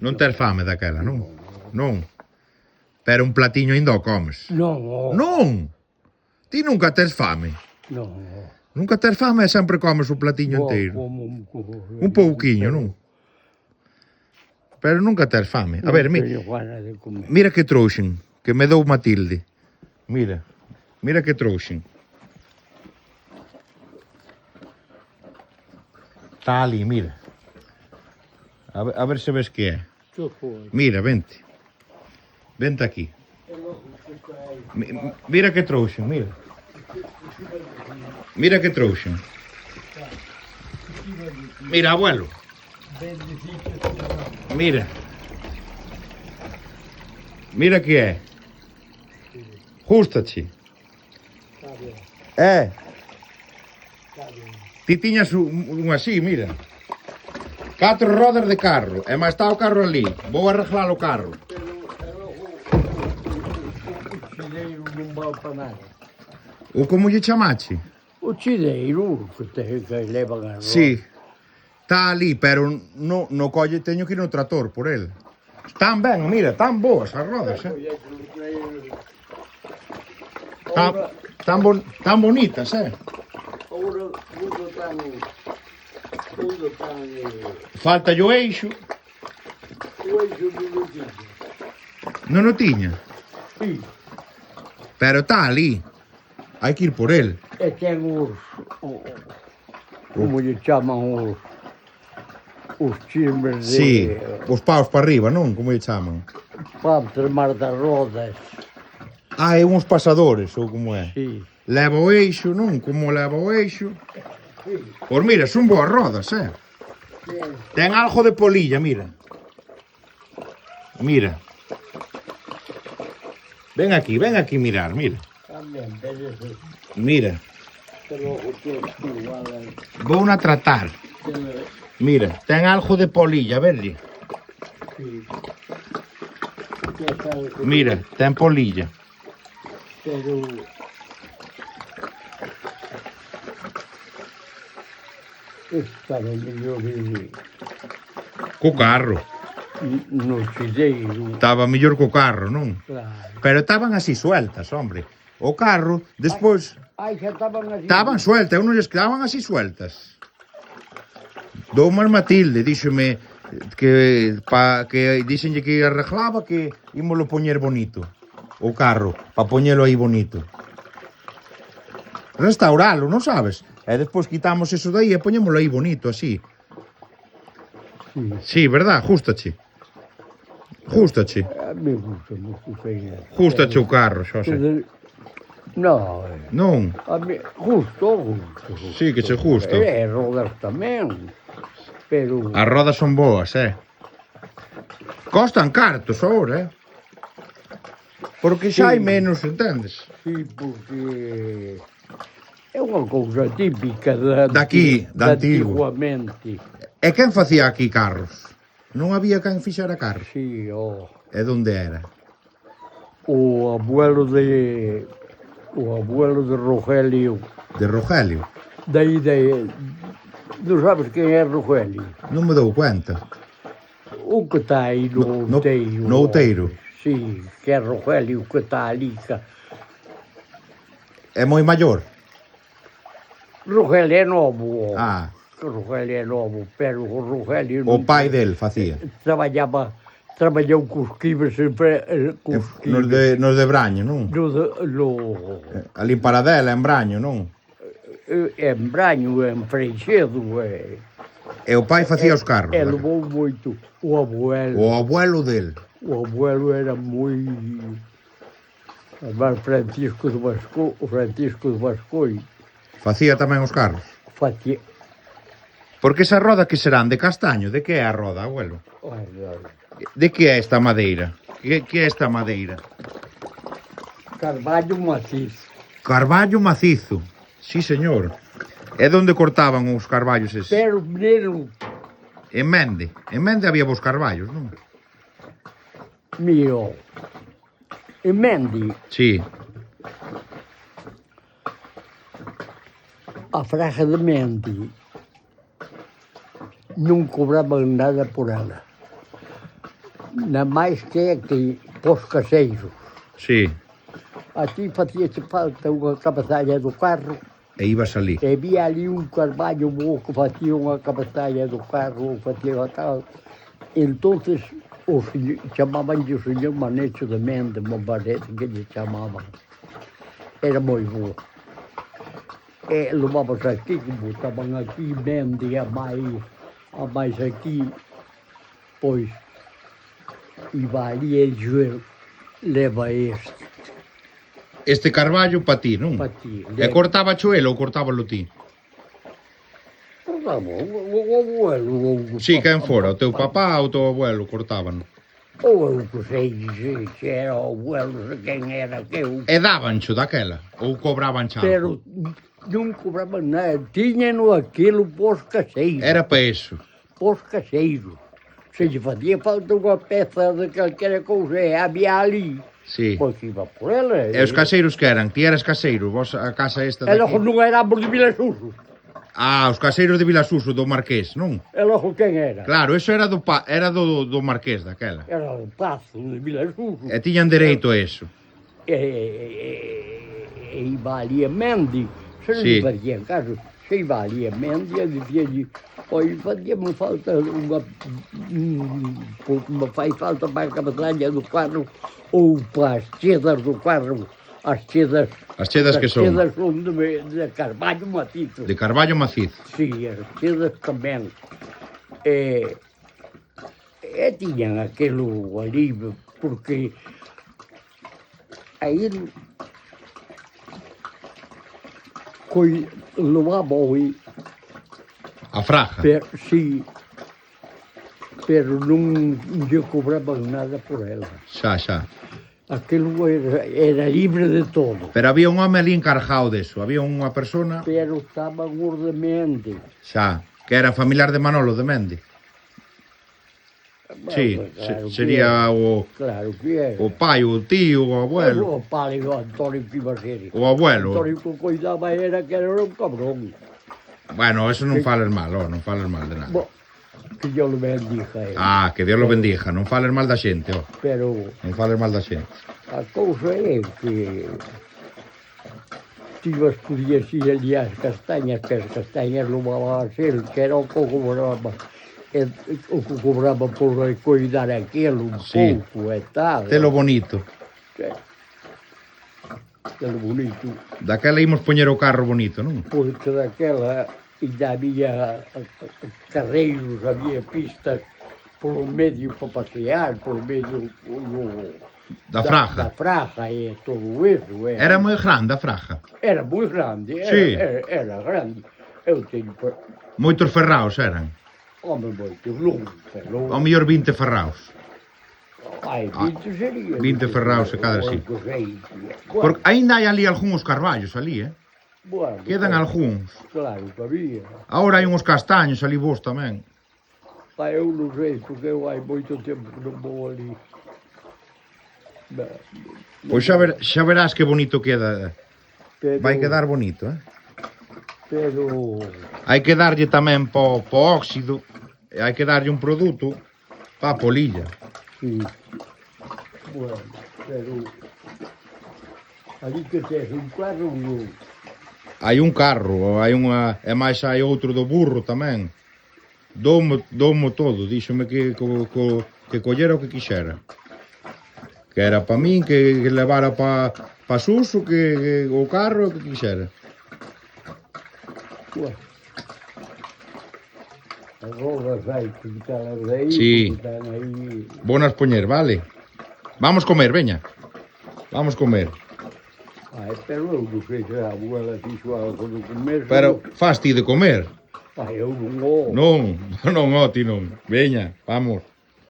Non ter fame daquela, non? Non. Pero un platiño ainda o comes. Non. Non! Ti nunca tes fame. Non. Nunca tes fame e sempre comes o platiño inteiro. Un pouquiño, non? Pero nunca tes fame. A ver, mira que trouxen, que me dou Matilde. Mira, mira que trouxen. Está ali, mira. A ver se ves que é. Mira, vente. Vente aquí. Mira que trouxen, mira. Mira que trouxen. Mira, abuelo. Mira. Mira que é. Justache. Ti tiñas un así, mira. 4 rodas de carro. E máis está o carro ali. Vou arreglar o carro. Non vale para nada. O como lle chamache? O chideiro que levan a roda. Sí. Está ali, pero no colle teño que ir no trator por el. Están ben, mira, tan boas as rodas, Tan bonitas, Ahora tudo tan... Falta o eixo. O eixo non tiña. Non o tiña. Sí. Pero está ali. Hai que ir por el. E ten os... Como lle chaman os chimbres de... Sí, os paus para arriba, non? Como lle chaman? Para tremar das rodas. É uns pasadores, ou como é? Sí. Leva o eixo, non? Como leva o eixo? Pois mira, son boas rodas, Ten algo de polilla, mira. Mira. Ven aquí mirar, mira. Tamén, pero... Mira. Pero o que igual... Vou a tratar. Mira, ten algo de polilla, verlle. Sí. Mira, ten polilla. Pero... Estaba mellor Co carro. no chideiro. Estaba mellor co carro, non? Claro. Pero estaban así sueltas, hombre. O carro, despois... Ai, xa estaban así. Estaban sueltas, eu non lles quedaban así sueltas. Doumas Matilde, díxome que díxenlle que arreglaba que ímolo poñer bonito. O carro, para poñelo aí bonito. Restauralo, non sabes? E despois quitamos eso de aí e poñémolo aí bonito, así. Sí. Sí, verdad? Justache. Justache. A mí gusta moito feira. Justache o carro, Xosé. No, Non? a mí justo. Sí, que che gusta. E rodas tamén. Pero... As rodas son boas, Costan cartos agora, Porque xa hai menos, entendes? Sí, porque... É unha cousa típica Daqui, da antigo. antiguamente. E quen facía aquí carros? Non había quen fixera carros? Sí, E donde era? o abuelo de Rogelio. De Rogelio? Daí non sabes quen é Rogelio? Non me dou cuenta. O que está aí no outeiro. No outeiro? Sí, que é Rogelio que está ali. É moi maior? Rogelio é novo. Ah, Rogelio é novo, pero o Rogelio... o pai del facía. Traballou cos quibres Nos de Braño, non? A limparadela en Braño, non? En Braño, en Freixedo. E o pai facía os carros. E levou moito o abuelo. O abuelo del. O abuelo era moi... Además, Francisco de Bascoi. Facía tamén os carros. Facía... Porque esa roda que serán de castaño? De que é a roda, abuelo? De que é esta madeira? Que é esta madeira? Carballo macizo. Carballo macizo. Sí, señor. É donde cortaban os carballos eses? Pero, primeiro... En Mende. En Mende había vos carballos, non? Mío. En Mendi. Sí. A fraja de Mendi non cobraban nada por ela. na máis que aquí, pos caseiros. Sí, Aquí facíase falta unha cabezalla do carro, e ibas ali. e había ali un carballo bo que facía unha cabezalla do carro, facía tal. Entonces, chamabanlle o señor Manecho de Mende, me parece que lle chamaban. Era moi bo. E levamos aquí, que botaban aquí Mende a máis aquí, pois, iba ali e dixo, leva este, Este carballo pa ti, non? pa ti. E cortaba el ou cortábalo ti? O abuelo. Sí, quen fora, o teu papá ou o teu abuelo cortaban. Ou eu que sei dizer se era o abuelo, se quen era que eu. E dabancho daquela? Ou cobraban chanco? Pero non cobraban nada, tiñano aquilo pos caseiros. Era pa eso. Pos caseiros. Se lle facía falta unha peza de calquera cousa e había ali, Sí. pois iba por ela. E os caseiros que eran? Ti eras caseiro, vos a casa esta E logo daqui? non éramos de Vilasuso. Ah, os caseiros de Vilasuso, do Marqués, non? E logo quen era? Claro, eso era do Marqués daquela. Era o Pazo de Vilasuso. E tiñan dereito a eso. E iba ali a Mendi, se non Sí. lle facían caso, se iba ali a Mendi e dicíalle, oi, facíame falta me fai falta para a cabezalla do carro ou para as chedas do carro, as chedas... As chedas que son? As chedas son de carballo macizo. De carballo macizo. Sí, as chedas tamén. E tiñan aquilo ali, porque aí levaba hoy, A fraja. sí, pero non lle cobraban nada por ela. Xa. Aquilo era libre de todo, Pero había un home ali encargado deso. Había unha persona, pero estaban ordemente. xa, que era familiar de Manolo de Mende. Sí, Claro que sería era, o claro que era. pai, o tío, o abuelo. O pai do Antonio que iba a ser. O abuelo. Antonio que cuidaba era que era un cabrón. Bueno, eso non fales mal, non fales mal de nada. Bo, que yo le bendiga a él. Ah, que Dios lo bendiga, non fales mal da xente, ó. Pero Non fales mal da xente. a cousa é que ti vas podías ir ali ás castañas, que as castañas lobaban a ser, que era o que cobraba. O que cobraba por cuidar aquilo un Sí. pouco e tal. Telo bonito. Telo bonito. Daquela imos poñer o carro bonito, non? Porque daquela ainda había carreiros, había pistas polo medio para pasear, polo medio Da fraja. Da fraja e todo eso. Era moi grande a fraja. Era moi grande, Sí. era grande. Eu teño, Moitos ferraos eran. home, moitos lungos, Ao mellor 20 ferraos. Ai, 20 sería. 20 ferraos a cada sí. sí. Porque aínda hai ali algúns carballos ali, Bueno, Quedan algúns. Claro que había. Agora hai uns castaños ali vos tamén. Eu non sei, porque eu hai moito tempo que non vou ali. Pois xa verás que bonito queda. Pero, Vai quedar bonito, Pero, Hai que darlle tamén po óxido, e hai que darlle un produto pa polilla. sí. Bueno, pero... Ali que tes un carro non... Hai un carro, hai unha, e máis hai outro do burro tamén. Doumo todo, díxome que collera o que quixera. Que era pa min, que levara pa Suso, que o carro o que quixera. Bueno. As rodas hai que quitalas de aí, Sí. que están aí... Bonas poñer, vale? Vamos comer, veña. Vamos comer. Ai, pero eu non sei se a abuela fixo algo de comer. Pero faz ti de comer. Ai, eu non o... Non, non, ó, ti non. Veña, vamos.